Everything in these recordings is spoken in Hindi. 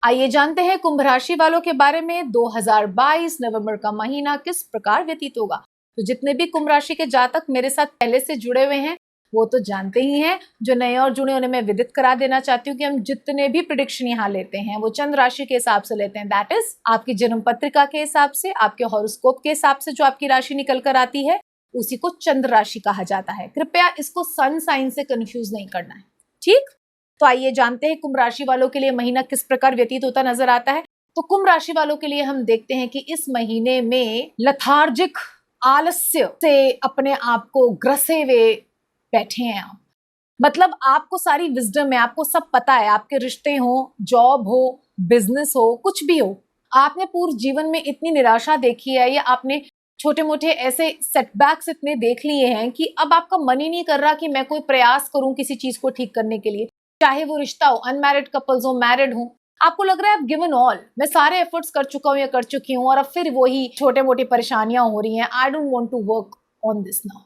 आइए जानते हैं कुंभ राशि वालों के बारे में 2022 नवंबर का महीना किस प्रकार व्यतीत होगा। तो जितने भी कुंभ राशि के जातक मेरे साथ पहले से जुड़े हुए हैं वो तो जानते ही हैं। जो नए और जुड़े उन्हें मैं विदित करा देना चाहती हूँ कि हम जितने भी प्रेडिक्शन यहाँ लेते हैं वो चंद्र राशि के हिसाब से लेते हैं। दैट इज आपकी जन्म पत्रिका के हिसाब से, आपके हॉरोस्कोप के हिसाब से जो आपकी राशि निकल कर आती है उसी को चंद्र राशि कहा जाता है। कृपया इसको सन साइन से कंफ्यूज नहीं करना है, ठीक। तो आइए जानते हैं कुंभ राशि वालों के लिए महीना किस प्रकार व्यतीत होता नजर आता है। तो कुंभ राशि वालों के लिए हम देखते हैं कि इस महीने में लथार्जिक आलस्य से अपने आप को ग्रसे हुए बैठे हैं आप। मतलब आपको सारी विजडम है, आपको सब पता है, आपके रिश्ते हो, जॉब हो, बिजनेस हो, कुछ भी हो, आपने पूर्व जीवन में इतनी निराशा देखी है या आपने छोटे मोटे ऐसे सेटबैक्स इतने देख लिए हैं कि अब आपका मन ही नहीं कर रहा कि मैं कोई प्रयास करूं किसी चीज को ठीक करने के लिए। चाहे वो रिश्ता हो, अनमैरिड कपल्स हो, मैरिड हो, आपको लग रहा है गिवन ऑल, मैं सारे एफर्ट्स कर चुका हूं या कर चुकी हूं और अब फिर वही छोटे मोटी परेशानियां हो रही हैं। I don't want to work on this now.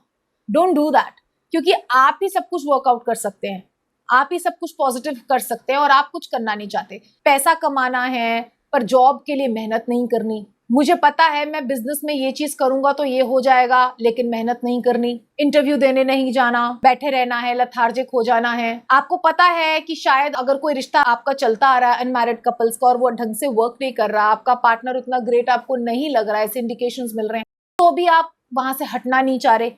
Don't do that, क्योंकि आप ही सब कुछ वर्कआउट कर सकते हैं, आप ही सब कुछ पॉजिटिव कर सकते हैं और आप कुछ करना नहीं चाहते। पैसा कमाना है पर जॉब के लिए मेहनत नहीं करनी। मुझे पता है मैं बिजनेस में ये चीज करूंगा तो ये हो जाएगा, लेकिन मेहनत नहीं करनी। इंटरव्यू देने नहीं जाना, बैठे रहना है, लथार्जिक हो जाना है। आपको पता है कि शायद अगर कोई रिश्ता आपका चलता आ रहा है अनमैरिड कपल्स का और वो ढंग से वर्क नहीं कर रहा, आपका पार्टनर उतना ग्रेट आपको नहीं लग रहा है, ऐसे इंडिकेशंस मिल रहे हैं, तो भी आप वहां से हटना नहीं चाह रहे।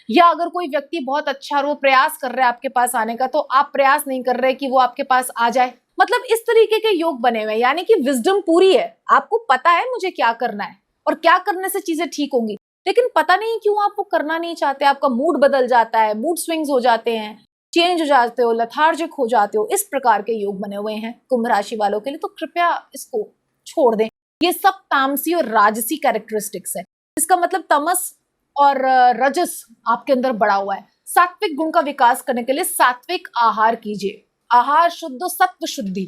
या अगर कोई व्यक्ति बहुत अच्छा और वो प्रयास कर रहा है आपके पास आने का, तो आप प्रयास नहीं कर रहे कि वो आपके पास आ जाए। मतलब इस तरीके के योग बने हुए हैं, यानी कि विजडम पूरी है, आपको पता है मुझे क्या करना है और क्या करने से चीजें ठीक होंगी, लेकिन पता नहीं क्यों आप वो करना नहीं चाहते। आपका मूड बदल जाता है, मूड स्विंग्स हो जाते हैं, चेंज हो जाते हो, लथार्जिक हो जाते हो। इस प्रकार के योग बने हुए हैं कुंभ राशि वालों के लिए, तो कृपया इसको छोड़ दें। ये सब तामसी और राजसी कैरेक्टरिस्टिक्स है। इसका मतलब तमस और रजस आपके अंदर बढ़ा हुआ है। सात्विक गुण का विकास करने के लिए सात्विक आहार कीजिए। आहार शुद्ध, सत्व शुद्धि।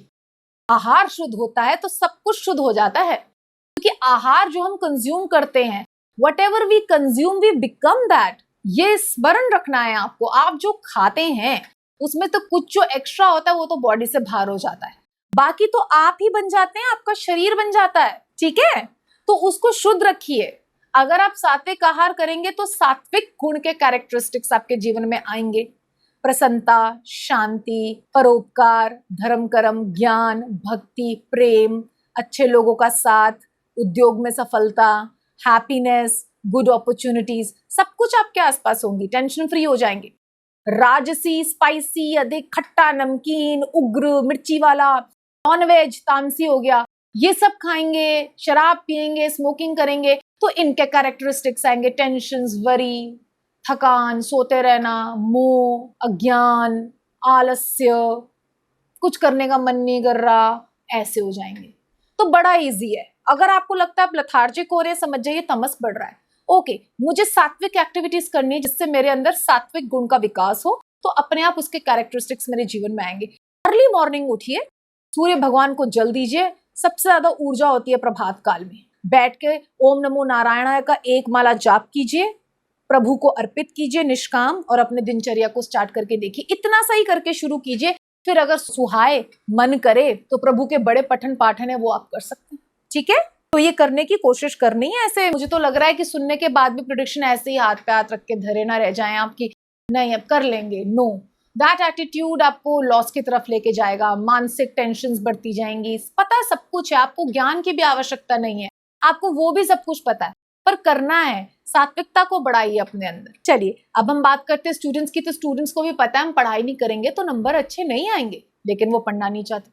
आहार शुद्ध होता है तो सब कुछ शुद्ध हो जाता है, क्योंकि आहार जो हम कंज्यूम करते हैं, whatever we consume we become that. ये स्मरण रखना है आपको। आप जो खाते हैं उसमें तो कुछ जो एक्स्ट्रा होता है वो तो बॉडी से बाहर हो जाता है, बाकी तो आप ही बन जाते हैं, आपका शरीर बन जाता है, ठीक है। तो उसको शुद्ध रखिए। अगर आप सात्विक आहार करेंगे तो सात्विक गुण के कैरेक्टरिस्टिक्स आपके जीवन में आएंगे। प्रसन्नता, शांति, परोपकार, धर्म कर्म, ज्ञान, भक्ति, प्रेम, अच्छे लोगों का साथ, उद्योग में सफलता, हैप्पीनेस, गुड अपॉर्चुनिटीज, सब कुछ आपके आसपास होंगी। टेंशन फ्री हो जाएंगे। राजसी, स्पाइसी, अधिक खट्टा, नमकीन, उग्र, मिर्ची वाला, नॉनवेज, तामसी हो गया, ये सब खाएंगे, शराब पिएंगे, स्मोकिंग करेंगे, तो इनके कैरेक्टरिस्टिक्स आएंगे। टेंशन्स, वरी, थकान, सोते रहना, मोह, अज्ञान, आलस्य, कुछ करने का मन नहीं कर रहा, ऐसे हो जाएंगे। तो बड़ा इजी है। अगर आपको लगता है आप लथार्जिक हो रहे हैं, समझ जाइए तमस बढ़ रहा है। ओके, मुझे सात्विक एक्टिविटीज करनी है जिससे मेरे अंदर सात्विक गुण का विकास हो, तो अपने आप उसके कैरेक्टरिस्टिक्स मेरे जीवन में आएंगे। अर्ली मॉर्निंग उठिए, सूर्य भगवान को जल दीजिए। सबसे ज्यादा ऊर्जा होती है प्रभात काल में। बैठ के ओम नमो नारायण का एक माला जाप कीजिए, प्रभु को अर्पित कीजिए निष्काम, और अपने दिनचर्या को स्टार्ट करके देखिए। इतना सही करके शुरू कीजिए, फिर अगर सुहाए मन करे तो प्रभु के बड़े पठन पाठन है वो आप कर सकते हैं, ठीक है। तो ये करने की कोशिश करनी है। ऐसे मुझे तो लग रहा है कि सुनने के बाद भी प्रेडिक्शन ऐसे ही हाथ पे हाथ रख के धरे ना रह जाएं आपकी, नहीं अब कर लेंगे, नो। दैट एटीट्यूड आपको लॉस की तरफ लेके जाएगा। मानसिक टेंशन्स बढ़ती जाएंगी। पता है सब कुछ है, आपको ज्ञान की भी आवश्यकता नहीं है, आपको वो भी सब कुछ पता है, पर करना है। सात्विकता को बढ़ाइए अपने अंदर। चलिए अब हम बात करते हैं स्टूडेंट्स की। तो स्टूडेंट्स को भी पता है हम पढ़ाई नहीं करेंगे तो नंबर अच्छे नहीं आएंगे, लेकिन वो पढ़ना नहीं चाहते,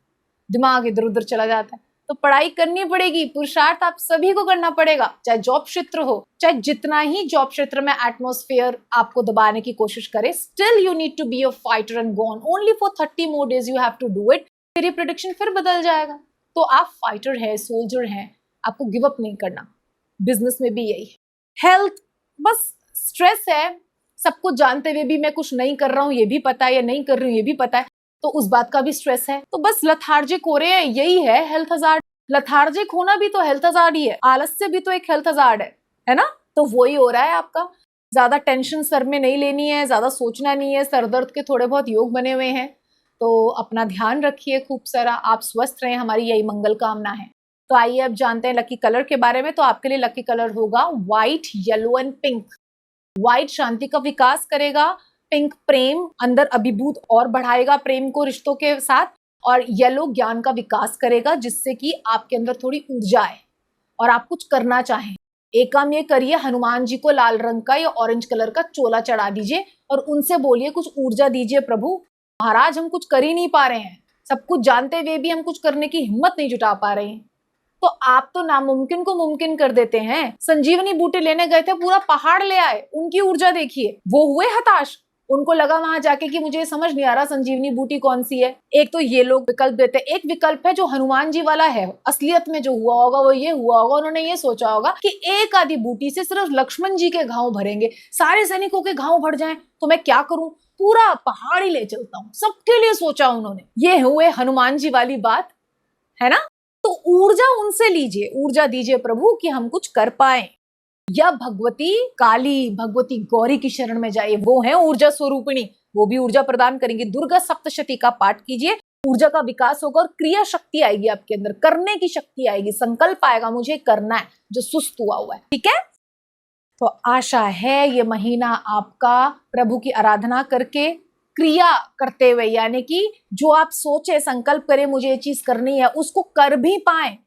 दिमाग इधर उधर चला जाता है। तो पढ़ाई करनी पड़ेगी, पुरुषार्थ आप सभी को करना पड़ेगा, चाहे जॉब क्षेत्र हो, चाहे जितना ही जॉब क्षेत्र में एटमॉस्फेयर आपको दबाने की कोशिश करे, still you need to be a fighter and go on. Only for 30 more days you have to do it. फिर प्रेडिक्शन फिर बदल जाएगा। तो आप फाइटर है, सोल्जर हैं, आपको गिव अप नहीं करना। बिजनेस में भी यही है। हेल्थ, बस स्ट्रेस है, सब कुछ जानते हुए भी मैं कुछ नहीं कर रहा हूँ ये भी पता है, या नहीं कर रही हूँ ये भी पता है, तो उस बात का भी स्ट्रेस है। तो बस लथार्जिक हो रहे हैं, यही है हेल्थ हजार्ड। लथार्जिक होना भी तो हेल्थ हजार्ड ही है, आलस्य भी तो एक हेल्थ हजार्ड है ना। तो वही हो रहा है आपका। ज्यादा टेंशन सर में नहीं लेनी है, ज्यादा सोचना नहीं है। सर दर्द के थोड़े बहुत योग बने हुए हैं, तो अपना ध्यान रखिए खूब सारा, आप स्वस्थ रहें, हमारी यही मंगल कामना है। तो आइए अब जानते हैं लकी कलर के बारे में। तो आपके लिए लकी कलर होगा white, yellow and pink. White शांति का विकास करेगा, पिंक प्रेम अंदर अभिभूत और बढ़ाएगा प्रेम को रिश्तों के साथ, और येलो ज्ञान का विकास करेगा जिससे कि आपके अंदर थोड़ी ऊर्जा आए और आप कुछ करना चाहें। एक काम ये करिए, हनुमान जी को लाल रंग का या ऑरेंज कलर का चोला चढ़ा दीजिए और उनसे बोलिए कुछ ऊर्जा दीजिए प्रभु, महाराज हम कुछ कर ही नहीं पा रहे हैं, सब कुछ जानते हुए भी हम कुछ करने की हिम्मत नहीं जुटा पा रहे हैं। तो आप तो नामुमकिन को मुमकिन कर देते हैं। संजीवनी बूटी लेने गए थे, पूरा पहाड़ ले आए, उनकी ऊर्जा देखिए, वो हुए हताश। उनको लगा वहां जाके कि मुझे समझ नहीं आ रहा संजीवनी बूटी कौन सी है। एक तो ये लोग विकल्प देते हैं, एक विकल्प है जो हनुमान जी वाला है। असलियत में जो हुआ होगा वो ये हुआ होगा, उन्होंने ये सोचा होगा कि एक आधी बूटी से सिर्फ लक्ष्मण जी के घाव भरेंगे, सारे सैनिकों के घाव भर जाएं तो मैं क्या करूं, पूरा पहाड़ ही ले चलता हूं। सबके लिए सोचा उन्होंने। ये हुए हनुमान जी वाली बात, है ना। तो ऊर्जा उनसे लीजिए, ऊर्जा दीजिए प्रभु कि हम कुछ कर पाए। या भगवती काली, भगवती गौरी की शरण में जाइए, वो है ऊर्जा स्वरूपिणी, वो भी ऊर्जा प्रदान करेंगे। दुर्गा सप्तशती का पाठ कीजिए, ऊर्जा का विकास होगा और क्रिया शक्ति आएगी आपके अंदर, करने की शक्ति आएगी, संकल्प आएगा मुझे करना है जो सुस्त हुआ है। ठीक है, तो आशा है ये महीना आपका प्रभु की आराधना करके, क्रिया करते हुए, यानी कि जो आप सोचे संकल्प करें मुझे ये चीज करनी है, उसको कर भी पाए,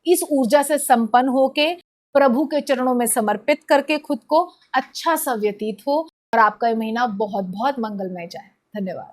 इस ऊर्जा से संपन्न होके प्रभु के चरणों में समर्पित करके खुद को अच्छा सा व्यतीत हो और आपका ये महीना बहुत बहुत मंगलमय जाए। धन्यवाद।